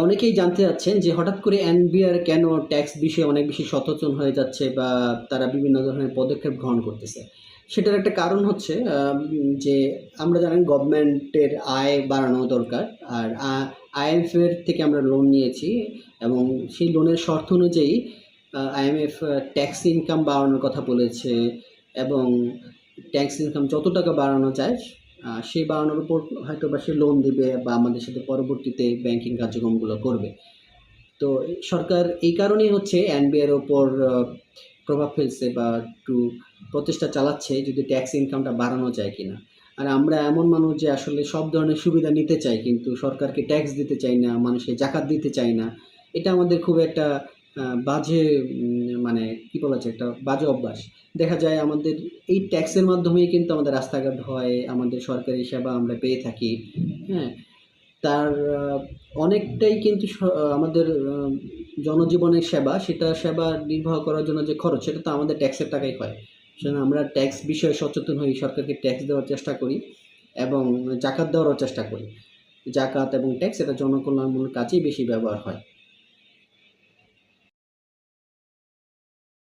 অনেকেই জানতে চাচ্ছেন যে হঠাৎ করে এনবিআর কেন ট্যাক্স বিষয়ে অনেক বেশি সচেতন হয়ে যাচ্ছে বা তারা বিভিন্ন ধরনের পদক্ষেপ গ্রহণ করতেছে। সেটার একটা কারণ হচ্ছে যে আমরা জানেন গভর্নমেন্টের আয় বাড়ানো দরকার। আর আইএমএফের থেকে আমরা লোন নিয়েছি এবং সেই লোনের শর্ত অনুযায়ী আইএমএফ ট্যাক্স ইনকাম বাড়ানোর কথা বলেছে এবং ট্যাক্স ইনকাম যত টাকা বাড়ানো যায় সেই বাড়ানোর উপর হয়তো বা সে লোন দিবে বা আমাদের সাথে পরবর্তীতে ব্যাংকিং কার্যক্রমগুলো করবে। তো সরকার এই কারণেই হচ্ছে এনবিআর ওপর প্রভাব ফেলছে বা একটু প্রচেষ্টা চালাচ্ছে যদি ট্যাক্স ইনকামটা বাড়ানো যায় কিনা। আর আমরা এমন মানুষ যে আসলে সব ধরনের সুবিধা নিতে চাই কিন্তু সরকারকে ট্যাক্স দিতে চাই না, মানুষকে জাকাত দিতে চাই না। এটা আমাদের খুব একটা বাজে মানে কি বলা যায়, একটা বাজে অভ্যাস। দেখা যায় আমাদের এই ট্যাক্সের মাধ্যমেই কিন্তু আমাদের রাস্তাঘাট হয়, আমাদের সরকারি সেবা আমরা পেয়ে থাকি। হ্যাঁ, তার অনেকটাই কিন্তু আমাদের জনজীবনের সেবা, সেটা সেবা নির্বাহ করার জন্য যে খরচ, সেটা তো আমাদের ট্যাক্সের টাকাই হয়। সেজন্য আমরা ট্যাক্স বিষয়ে সচেতন হই, সরকারকে ট্যাক্স দেওয়ার চেষ্টা করি এবং জাকাত দেওয়ারও চেষ্টা করি। জাকাত এবং ট্যাক্স এটা জনকল্যাণমূলক কাজেই বেশি ব্যবহার হয়।